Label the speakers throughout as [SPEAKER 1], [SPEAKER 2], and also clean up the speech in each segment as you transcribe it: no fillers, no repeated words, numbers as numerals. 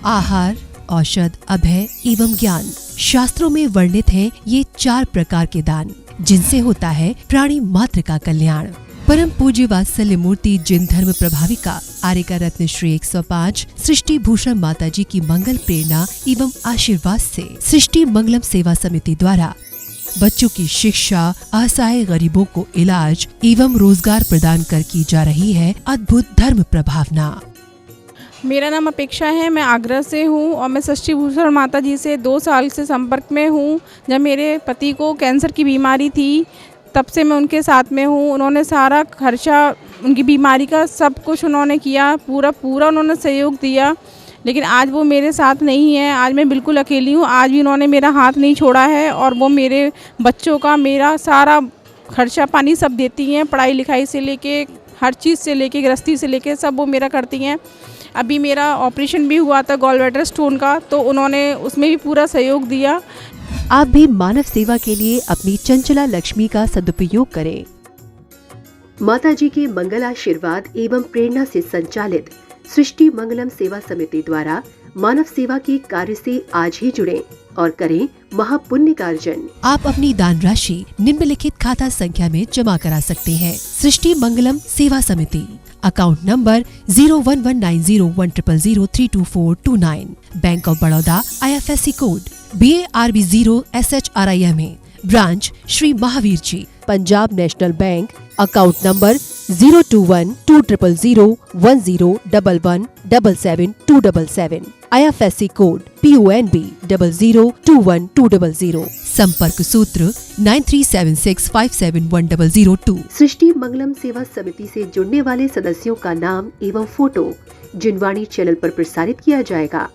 [SPEAKER 1] आहार, औषध, अभय एवं ज्ञान। शास्त्रों में वर्णित हैं ये 4 प्रकार के दान, जिनसे होता है प्राणी मात्र का कल्याण। परम पूज्य वात्सल्य मूर्ति जिन धर्म प्रभाविका आर्यका रत्न श्री 105 सृष्टि भूषण माता जी की मंगल प्रेरणा एवं आशीर्वाद से सृष्टि मंगलम सेवा समिति द्वारा बच्चों की शिक्षा, असहाय गरीबों को इलाज एवं रोजगार प्रदान कर की जा रही है अद्भुत धर्म प्रभावना।
[SPEAKER 2] मेरा नाम अपेक्षा है, मैं आगरा से हूँ और मैं सृष्टि भूषण माता जी से 2 साल से संपर्क में हूँ। जब मेरे पति को कैंसर की बीमारी थी तब से मैं उनके साथ में हूँ। उन्होंने सारा खर्चा उनकी बीमारी का सब कुछ उन्होंने किया, पूरा उन्होंने सहयोग दिया। लेकिन आज वो मेरे साथ नहीं है, आज मैं बिल्कुल अकेली हूँ। आज भी उन्होंने मेरा हाथ नहीं छोड़ा है और वो मेरे बच्चों का मेरा सारा खर्चा पानी सब देती हैं, पढ़ाई लिखाई से लेके हर चीज़ से लेके गृहस्थी से लेके सब वो मेरा करती हैं। अभी मेरा ऑपरेशन भी हुआ था गॉलब्लैडर स्टोन का, तो उन्होंने उसमें भी पूरा सहयोग दिया।
[SPEAKER 1] आप भी मानव सेवा के लिए अपनी चंचला लक्ष्मी का सदुपयोग करें। माता जी के मंगल आशीर्वाद एवं प्रेरणा से संचालित सृष्टि मंगलम सेवा समिति द्वारा मानव सेवा के कार्य से आज ही जुड़ें और करें महापुण्य का अर्जन। आप अपनी दान राशि निम्नलिखित खाता संख्या में जमा करा सकते हैं। सृष्टि Mangalam Seva Samiti, account number 01190100032429, bank of Baroda, IFSC code BARB 0 SHRIMA, branch Shri Mahavir ji, Punjab national bank, account number 021220101177 IFSC code PONB 0021200, संपर्क सूत्र 9376571002। सृष्टि मंगलम सेवा समिति से जुड़ने वाले सदस्यों का नाम एवं फोटो जिनवाणी चैनल पर प्रसारित किया जाएगा।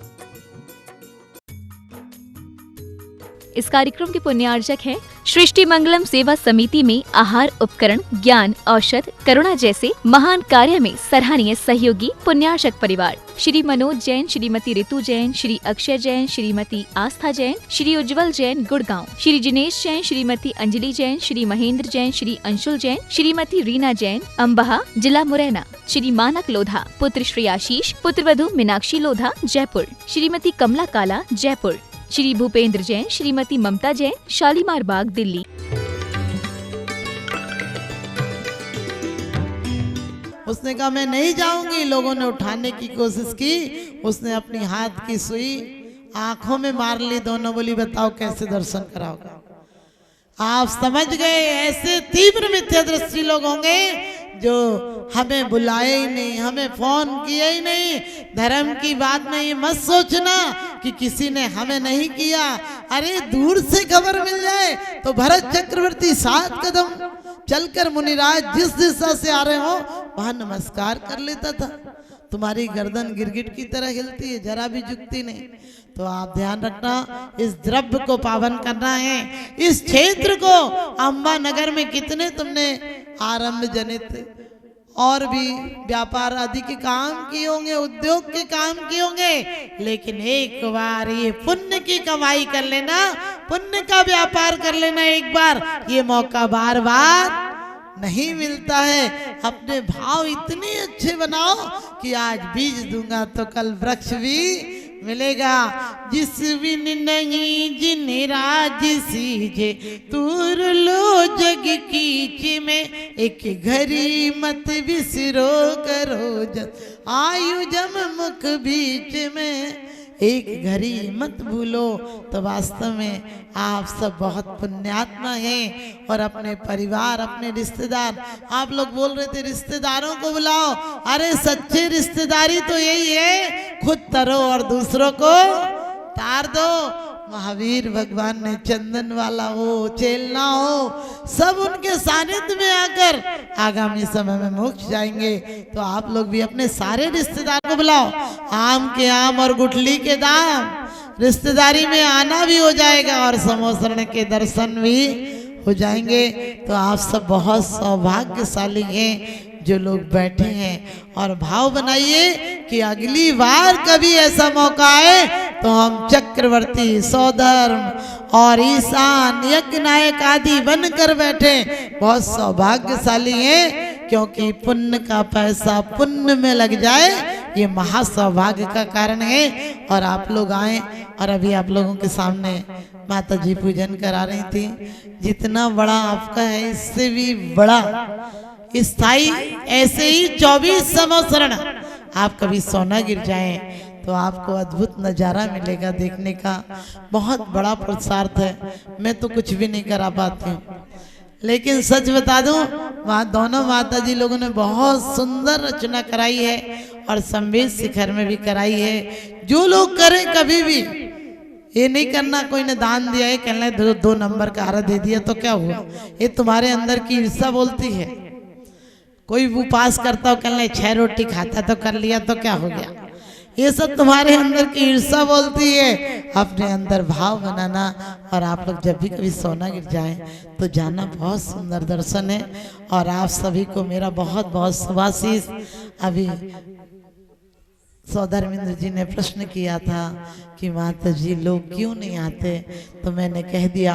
[SPEAKER 3] इस कार्यक्रम के पुण्यार्जक हैं सृष्टि मंगलम सेवा समिति में आहार उपकरण, ज्ञान, औषध, करुणा जैसे महान कार्य में सराहनीय सहयोगी पुण्यार्जक परिवार श्री मनोज जैन, श्रीमती ऋतु जैन, श्री अक्षय जैन, श्रीमती आस्था जैन, श्री उज्जवल जैन गुड़गांव, श्री जिनेश जैन, श्रीमती अंजलि जैन, श्री महेंद्र जैन, श्री अंशुल जैन, श्रीमती रीना जैन, अम्बाहा जिला मुरैना, श्री मानक लोधा, पुत्र श्री आशीष, पुत्रवधू मीनाक्षी लोधा जयपुर, श्रीमती कमला काला जयपुर, श्री भूपेंद्र जैन, श्रीमती ममता जैन, शालीमार बाग दिल्ली।
[SPEAKER 4] उसने कहा मैं नहीं जाऊंगी। लोगों ने उठाने की कोशिश की, उसने अपनी हाथ की सुई आंखों में मार ली दोनों। बोली बताओ कैसे दर्शन कराओगे। आप समझ गए ऐसे तीव्र मिथ्या दृष्टि लोग होंगे जो हमें बुलाए ही नहीं, हमें फोन किए ही नहीं। धर्म की बात में ये मत सोचना कि किसी ने हमें नहीं किया। अरे दूर से खबर मिल जाए तो भरत चक्रवर्ती 7 कदम चलकर मुनिराज जिस दिशा से आ रहे हो वहां नमस्कार कर लेता था। तुम्हारी गर्दन गिरगिट की तरह हिलती है, जरा भी झुकती नहीं। तो आप ध्यान रखना, इस द्रव्य को पावन करना है। इस क्षेत्र को अम्बा नगर में कितने तुमने आरंभ जनित और भी व्यापार आदि के काम किए होंगे, उद्योग के काम किए होंगे, लेकिन एक बार ये पुण्य की कमाई कर लेना, पुण्य का व्यापार कर लेना एक बार, ये मौका बार बार नहीं मिलता है। अपने भाव इतने अच्छे बनाओ कि आज बीज दूंगा तो कल वृक्ष भी मिलेगा। जिस बिन नहीं जिन राज सीजे तूर लो जग कीच में, एक घड़ी मत बिसरो करो जब आयु जम मुख बीच में। एक घड़ी मत भूलो। तो वास्तव में आप सब बहुत पुण्यात्मा हैं और अपने परिवार, अपने रिश्तेदार, आप लोग बोल रहे थे रिश्तेदारों को बुलाओ। अरे सच्ची रिश्तेदारी तो यही है, खुद तरो और दूसरों को तार दो। महावीर भगवान ने चंदन वाला हो, चेलना हो, सब उनके सानिध्य में आकर आगामी समय में मोक्ष जाएंगे। तो आप लोग भी अपने सारे रिश्तेदार को बुलाओ। आम के आम और गुठली के दाम, रिश्तेदारी में आना भी हो जाएगा और समोसरण के दर्शन भी हो जाएंगे। तो आप सब बहुत सौभाग्यशाली हैं जो लोग बैठे हैं। और भाव बनाइए कि अगली बार कभी ऐसा मौका आए तो हम चक्रवर्ती, सौधर्म और ईशान, यज्ञ नायक आदि बनकर बैठे। बहुत सौभाग्यशाली हैं, क्योंकि पुण्य का पैसा पुण्य में लग जाए ये महासौभाग्य का कारण है। और आप लोग आए और अभी आप लोगों के सामने माता जी पूजन करा रही थी। जितना बड़ा आपका है इससे भी बड़ा स्थाई ऐसे ही 24 संवत्सरण आप कभी सोना गिर जाएं तो आपको अद्भुत नज़ारा मिलेगा देखने का। बहुत बड़ा पुरुषार्थ है। मैं तो कुछ भी नहीं करा पाती हूँ, लेकिन सच बता दूं वहाँ दोनों माता जी लोगों ने बहुत सुंदर रचना कराई है और संवेद शिखर में भी कराई है। जो लोग करें कभी भी ये नहीं करना कोई ने दान दिया है कहना दो नंबर का हारा दे दिया तो क्या हुआ, ये तुम्हारे अंदर की ईर्षा बोलती है। कोई उपास करता हो कहना 6 रोटी खाता तो कर लिया तो क्या हो गया, ये सब तुम्हारे अंदर की ईर्षा बोलती है। अपने अंदर भाव बनाना। और आप लोग जब भी कभी सोना गिर जाए तो जाना, बहुत सुंदर दर्शन है। और आप सभी को मेरा बहुत बहुत शुभाशीष। अभी सौधर्मेंद्र जी ने प्रश्न किया था कि माता जी लोग क्यों नहीं आते, तो मैंने कह दिया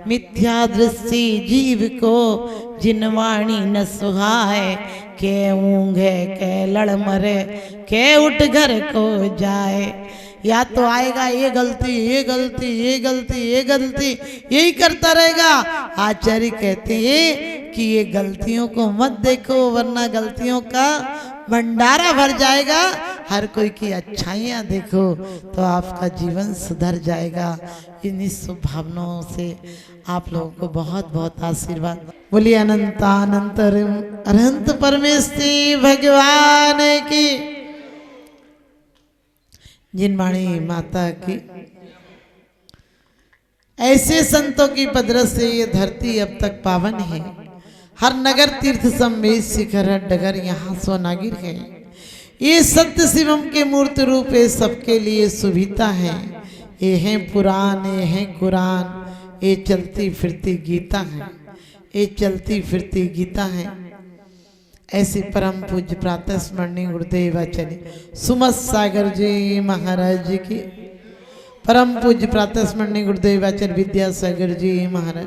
[SPEAKER 4] मिथ्या दृष्टि जीव को जिनवाणी न सुहाए, के ऊँघे के लड़ मरे के उठ घर को जाए। या तो आएगा ये गलती ये गलती ये गलती ये गलती यही करता रहेगा। आचार्य कहते हैं कि ये गलतियों को मत देखो वरना गलतियों का भंडारा भर जाएगा। हर कोई की अच्छाइयाँ देखो तो आपका जीवन सुधर जाएगा। इन्हीं शुभ भावनाओं से आप लोगों को बहुत बहुत आशीर्वाद। बोलिए अनंतानंत अनंत परमेश्वरी भगवान की, जिनवाणी माता की। ऐसे संतों की पदरस से ये धरती अब तक पावन है। हर नगर तीर्थ संवेद शिखर डगर यहाँ सोनागिर है। ये सत्य शिवम के मूर्त रूप है, सबके लिए सुविधा है। ये है पुराण ये है कुरान, ये चलती फिरती गीता है, ये चलती फिरती गीता है। ऐसे परम पूज्य प्रातः स्मरणीय गुरुदेव आचार्य सुमत सागर जी महाराज की, परम पूज्य प्रातः स्मरणीय गुरुदेव आचार्य विद्यासागर जी महाराज,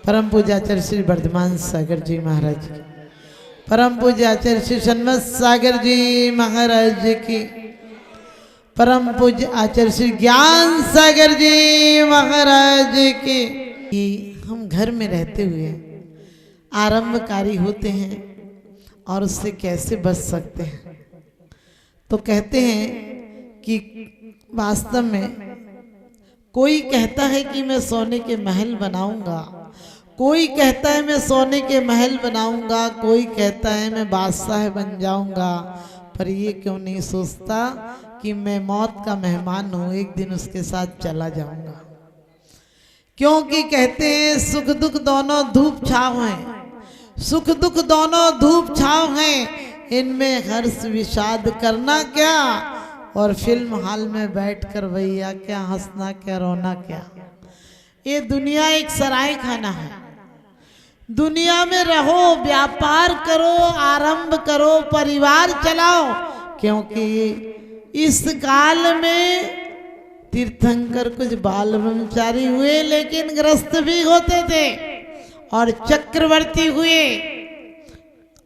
[SPEAKER 4] परम पूज्य आचार्य श्री वर्धमान सागर जी महाराज की, परम पूज्य आचार्य श्री सन्मत सागर जी महाराज की, परम पूज्य आचार्य श्री ज्ञान सागर जी महाराज की। हम घर में रहते हुए आरंभकारी होते हैं और उससे कैसे बच सकते हैं, तो कहते हैं कि वास्तव में कोई कहता है कि मैं सोने के महल बनाऊंगा, कोई कहता है मैं सोने के महल बनाऊंगा, कोई कहता है मैं बादशाह बन जाऊंगा, पर ये क्यों नहीं सोचता कि मैं मौत का मेहमान हूं, एक दिन उसके साथ चला जाऊंगा। क्योंकि कहते हैं सुख दुख दोनों धूप छाव हैं, सुख दुख दोनों धूप छाव हैं, इनमें हर्ष विषाद करना क्या, और फिल्म हॉल में बैठकर भैया क्या हंसना क्या रोना क्या। ये दुनिया एक सराय खाना है। दुनिया में रहो, व्यापार करो, आरंभ करो, परिवार चलाओ, क्योंकि इस काल में तीर्थंकर कुछ बाल ब्रह्मचारी हुए लेकिन ग्रस्त भी होते थे, और चक्रवर्ती हुए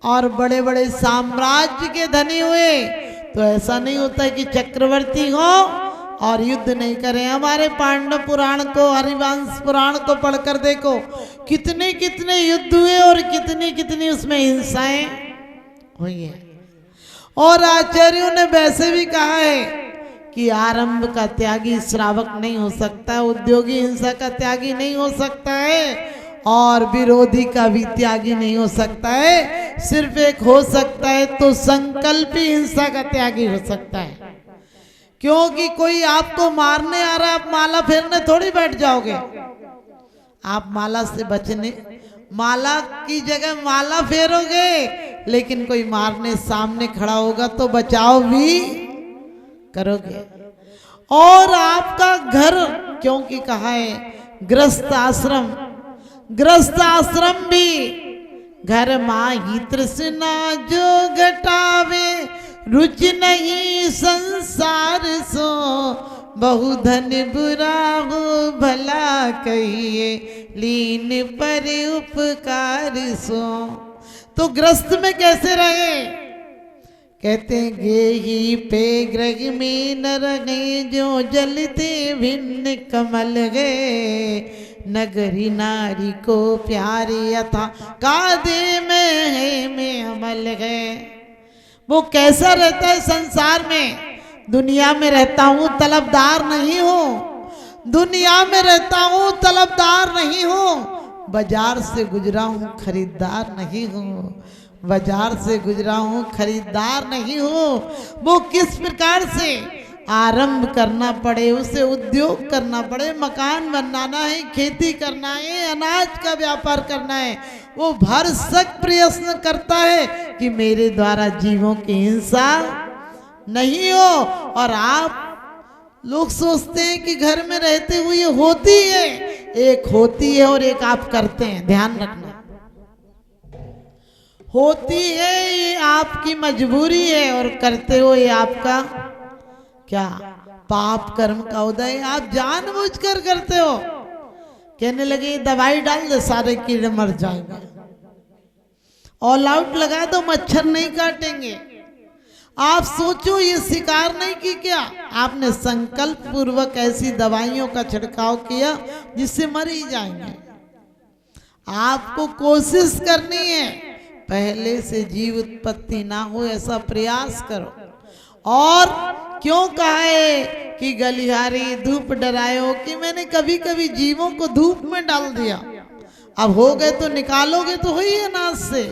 [SPEAKER 4] और बड़े बड़े साम्राज्य के धनी हुए। तो ऐसा नहीं होता कि चक्रवर्ती हो और युद्ध नहीं करें। हमारे पांडव पुराण को, हरिवंश पुराण को पढ़कर देखो, कितने कितने युद्ध हुए और कितनी कितनी उसमें हिंसाएं हुई है। और आचार्यों ने वैसे भी कहा है कि आरंभ का त्यागी श्रावक नहीं हो सकता, उद्योगी हिंसा का त्यागी नहीं हो सकता है, और विरोधी का भी त्यागी नहीं हो सकता है। सिर्फ एक हो सकता है तो संकल्पी हिंसा का त्यागी हो सकता है। क्योंकि कोई आपको मारने आ रहा है, आप माला फेरने थोड़ी बैठ जाओगे। आप माला से बचने, माला की जगह माला फेरोगे, लेकिन कोई मारने सामने खड़ा होगा तो बचाव भी करोगे। और आपका घर, क्योंकि कहा है गृहस्थ आश्रम, गृहस्थ आश्रम भी घर माही तृष्णा जो घटावे, रुचि नहीं संसार सो, बहुधन बुरा हो भला कहिए, लीन पर उपकार सो। तो ग्रस्त में कैसे रहे, कहते हैं गेही पे ग्रह में न रहे जो जलते भिन्न कमल गए, नगरी नारी को प्यारे यथा कादे में है में अमल है। वो कैसा रहता है संसार में? दुनिया में रहता हूँ तलबदार नहीं हूँ, दुनिया में रहता हूँ तलबदार नहीं हूँ, बाजार से गुजरा हूँ खरीदार नहीं हूँ, बाजार से गुजरा हूँ खरीदार नहीं हूँ। वो किस प्रकार से आरंभ करना पड़े, उसे उद्योग करना पड़े, मकान बनाना है, खेती करना है, अनाज का व्यापार करना है, वो भरसक प्रयत्न करता है कि मेरे द्वारा जीवों की हिंसा नहीं हो। और आप लोग सोचते हैं कि घर में रहते हुए होती है, एक होती है और एक आप करते हैं, ध्यान रखना। होती है ये आपकी मजबूरी है और करते हो ये आपका क्या पाप कर्म का उदय, आप जानबूझकर करते हो। कहने लगे दवाई डाल दे सारे कीड़े मर जाएंगे, ऑल आउट लगा दो मच्छर नहीं काटेंगे। आप सोचो ये शिकार नहीं की क्या? आपने संकल्प पूर्वक ऐसी दवाइयों का छिड़काव किया जिससे मर ही जाएंगे। आपको कोशिश करनी है पहले से जीव उत्पत्ति ना हो ऐसा प्रयास करो। और क्यों कहा है कि गलिहारी धूप डरायो, कि मैंने कभी कभी जीवों को धूप में डाल दिया, अब हो गए तो निकालोगे तो ही अनाज से,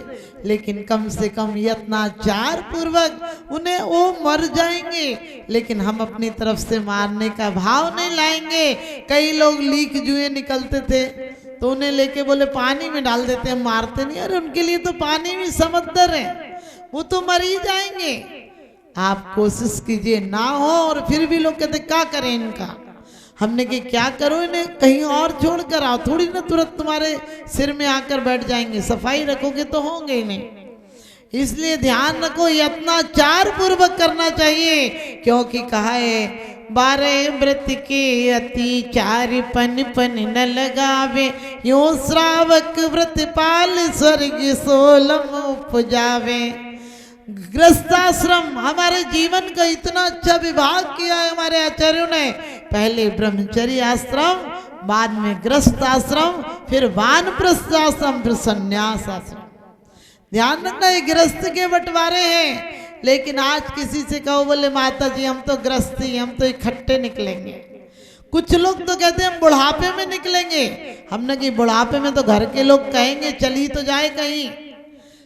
[SPEAKER 4] लेकिन कम से कम यत्नाचार पूर्वक उन्हें वो मर जाएंगे, लेकिन हम अपनी तरफ से मारने का भाव नहीं लाएंगे। कई लोग लीक जुए निकलते थे तो उन्हें लेके बोले पानी में डाल देते हैं, मारते नहीं। अरे उनके लिए तो पानी भी समंदर है, वो तो मर ही जाएंगे। आप कोशिश कीजिए ना हो। और फिर भी लोग कहते क्या करें इनका, हमने कि क्या करो इन्हें कहीं और छोड़ कर आओ, थोड़ी ना तुरंत तुम्हारे सिर में आकर बैठ जाएंगे, सफाई रखोगे तो होंगे ही नहीं। इसलिए ध्यान रखो, यत्नाचार पूर्वक करना चाहिए, क्योंकि कहा है 12 व्रत के अति चार पन पन न लगावे, यो श्रावक व्रत पाल स्वर्ग सोलम उपजावे। गृहस्थाश्रम हमारे जीवन का इतना अच्छा विभाग किया है हमारे आचार्यों ने। पहले ब्रह्मचर्य आश्रम, बाद में गृहस्थ आश्रम, फिर वानप्रस्थ आश्रम, फिर संन्यास आश्रम। ध्यान रखना ये गृहस्थ के बंटवारे हैं। लेकिन आज किसी से कहो बोले माता जी हम तो गृहस्थी, हम तो इकट्ठे निकलेंगे। कुछ लोग तो कहते हैं हम बुढ़ापे में निकलेंगे। हमने कि बुढ़ापे में तो घर के लोग कहेंगे चल ही तो जाए कहीं।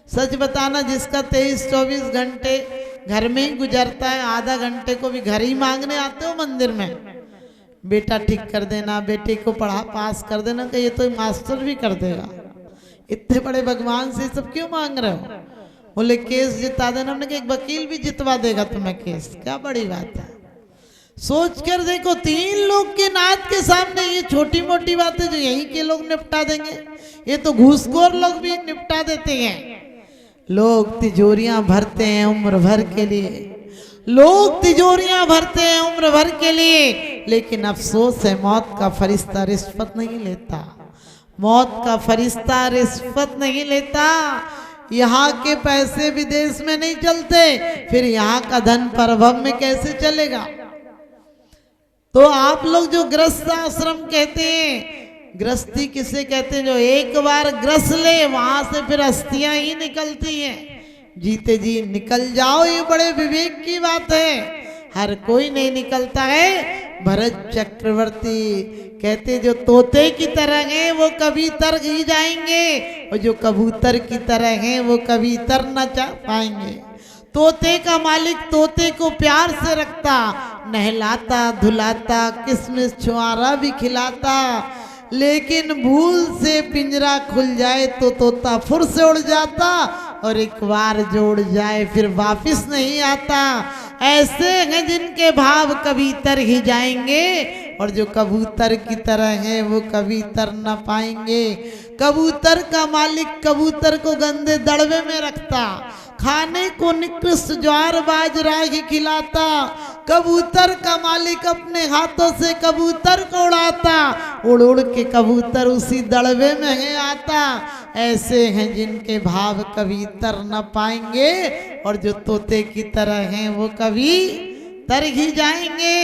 [SPEAKER 4] सच बताना, जिसका 23-24 घंटे घर में ही गुजरता है, आधा घंटे को भी घर ही मांगने आते हो मंदिर में, बेटा ठीक कर देना, बेटे को पढ़ा पास कर देना, कि ये तो मास्टर भी कर देगा। इतने बड़े भगवान से सब क्यों मांग रहे हो? बोले केस जिता देना। हमने कहा एक वकील भी जितवा देगा तुम्हें केस, क्या बड़ी बात है। सोच कर देखो, 3 लोग के नाथ के सामने ये छोटी मोटी बातें जो यहीं के लोग निपटा देंगे, ये तो घूसखोर लोग भी निपटा देते हैं। लोग तिजोरियां भरते हैं उम्र भर के लिए, लोग तिजोरियां भरते हैं उम्र भर के लिए, लेकिन अफसोस है मौत का फरिश्ता रिश्वत नहीं लेता। मौत का फरिश्ता रिश्वत नहीं लेता। यहाँ के पैसे विदेश में नहीं चलते, फिर यहाँ का धन परभव में कैसे चलेगा? तो आप लोग जो गृहस्थ आश्रम कहते हैं, गृहस्थी किसे कहते हैं? जो एक बार ग्रस ले वहां से फिर अस्थियां ही निकलती हैं। जीते जी निकल जाओ, ये बड़े विवेक की बात है। हर कोई नहीं निकलता है। भरत चक्रवर्ती कहते जो तोते की तरह हैं वो कभी तर ही जाएंगे, और जो कबूतर की तरह हैं वो कभी तर न जा पाएंगे। तोते का मालिक तोते को प्यार से रखता, नहलाता धुलाता, किसमिस छुआरा भी खिलाता, लेकिन भूल से पिंजरा खुल जाए तो तोता फुर से उड़ जाता, और एक बार जो उड़ जाए फिर वापस नहीं आता। ऐसे हैं जिनके भाव कभी तर ही जाएंगे, और जो कबूतर की तरह हैं वो कभी तर न पाएंगे। कबूतर का मालिक कबूतर को गंदे दड़बे में रखता, खाने को निकृष्ट ज्वार बाजरा ही खिलाता। कबूतर का मालिक अपने हाथों से कबूतर को उड़ाता, उड़ उड़ के कबूतर उसी दड़बे में ही आता। ऐसे हैं जिनके भाव कभी तर न पाएंगे, और जो तोते की तरह हैं वो कभी तर ही जाएंगे।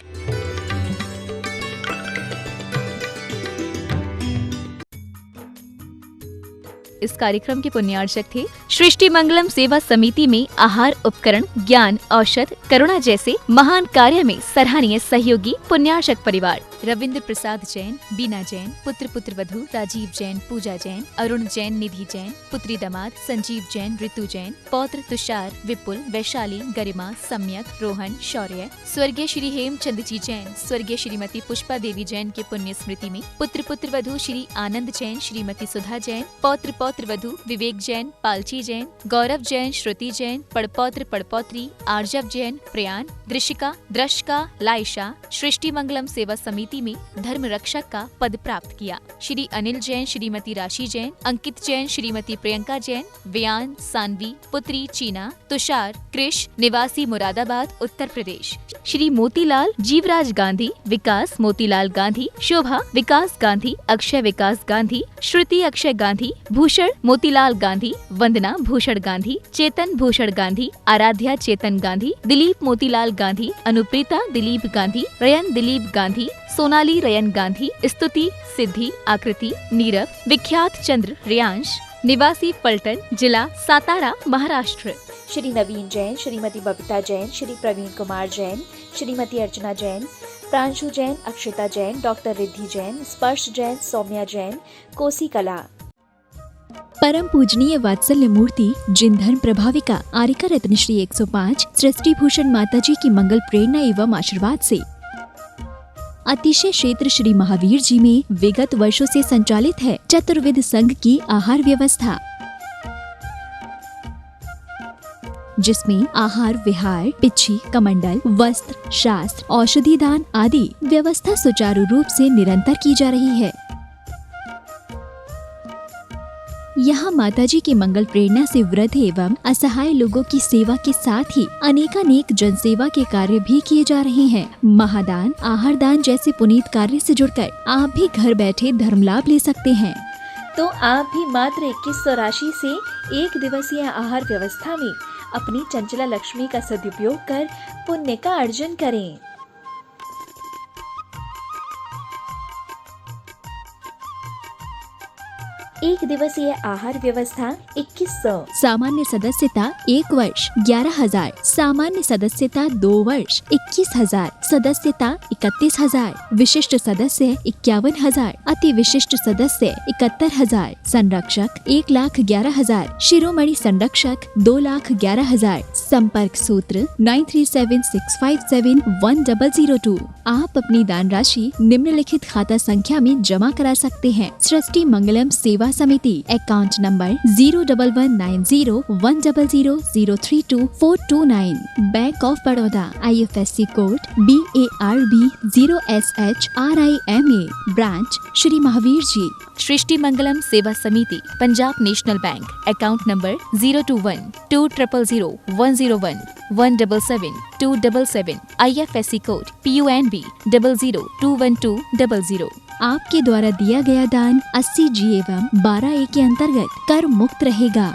[SPEAKER 3] इस कार्यक्रम के पुण्यार्चक थे सृष्टि मंगलम सेवा समिति में आहार उपकरण, ज्ञान, औषध, करुणा जैसे महान कार्य में सराहनीय सहयोगी पुण्यार्चक परिवार। रविंद्र प्रसाद जैन, बीना जैन, पुत्र पुत्र वधू राजीव जैन, पूजा जैन, अरुण जैन, निधि जैन, पुत्री दामाद संजीव जैन, ऋतु जैन, पौत्र तुषार, विपुल, वैशाली, गरिमा, सम्यक, रोहन, शौर्य, स्वर्गीय श्री हेमचंद जी जैन, स्वर्गीय श्रीमती पुष्पा देवी जैन के पुण्य स्मृति में पुत्र पुत्र वधू श्री आनंद जैन, श्रीमती सुधा जैन, पौत्र पौत्र वधू विवेक जैन, पालची जैन, गौरव जैन, श्रुति जैन, पड़पौत्र पड़पौत्री आर्जव जैन, प्रयान, दृशिका, द्रशका, लाइशा सृष्टि मंगलम सेवा समिति में धर्म रक्षक का पद प्राप्त किया। श्री अनिल जैन, श्रीमती राशि जैन, अंकित जैन, श्रीमती प्रियंका जैन, व्यान, सानवी, पुत्री चीना, तुषार, कृष, निवासी मुरादाबाद, उत्तर प्रदेश। श्री मोतीलाल जीवराज गांधी, विकास मोतीलाल गांधी, शोभा विकास गांधी, अक्षय विकास गांधी, श्रुति अक्षय गांधी, भूषण मोतीलाल गांधी, वंदना भूषण गांधी, चेतन भूषण गांधी, आराध्या चेतन गांधी, दिलीप मोतीलाल गांधी, अनुप्रीता दिलीप गांधी, रयन दिलीप गांधी, सोनाली रयन गांधी, स्तुति सिद्धि, आकृति, नीरव, विख्यात चंद्र रियांश, निवासी पलटन, जिला सातारा, महाराष्ट्र।
[SPEAKER 5] श्री नवीन जैन, श्रीमती बबीता जैन, श्री प्रवीण कुमार जैन, श्रीमती अर्चना जैन, प्रांशु जैन, अक्षिता जैन, डॉक्टर रिद्धि जैन, स्पर्श जैन, सौम्या जैन, कोसी कला।
[SPEAKER 6] परम पूजनीय वात्सल्य मूर्ति जिन धर्म प्रभाविका आरिका रत्न श्री 105 सृष्टि भूषण माताजी की मंगल प्रेरणा एवं आशीर्वाद से अतिशय क्षेत्र श्री महावीर जी में विगत वर्षों से संचालित है चतुर्विध संघ की आहार व्यवस्था, जिसमें आहार विहार, पिच्छी, कमंडल, वस्त्र, शास्त्र, औषधि दान आदि व्यवस्था सुचारू रूप से निरंतर की जा रही है। यहाँ माताजी की मंगल प्रेरणा से वृद्ध एवं असहाय लोगों की सेवा के साथ ही अनेकानेक जनसेवा के कार्य भी किए जा रहे हैं। महादान, आहार दान जैसे पुनीत कार्य से जुड़कर आप भी घर बैठे धर्म लाभ ले सकते हैं।
[SPEAKER 5] तो आप भी मात्र 2100 राशि से 1 दिवसीय आहार व्यवस्था में अपनी चंचला लक्ष्मी का सदुपयोग कर पुण्य का अर्जन करें। एक दिवसीय आहार व्यवस्था 2100।
[SPEAKER 6] सामान्य सदस्यता 1 वर्ष 11,000, सामान्य सदस्यता 2 वर्ष 21,000, सदस्यता 31,000, विशिष्ट सदस्य 51,000, अति विशिष्ट सदस्य 71,000, संरक्षक 1,11,000, शिरोमणि संरक्षक 2,11,000। संपर्क सूत्र 9376571002। आप अपनी दान राशि निम्नलिखित खाता संख्या में जमा करा सकते हैं। सृष्टि Mangalam Seva Samiti, account number 011901000032429, Bank of Baroda, IFSC code BARB 0SHRIMA, branch Shri Mahavir ji.
[SPEAKER 3] Srishti Mangalam Seva Samiti, Punjab national bank, account number 021-2001-101-177-277, IFSC code PUNB 0021200।
[SPEAKER 6] आपके द्वारा दिया गया दान 80G एवं 12A के अंतर्गत कर मुक्त रहेगा।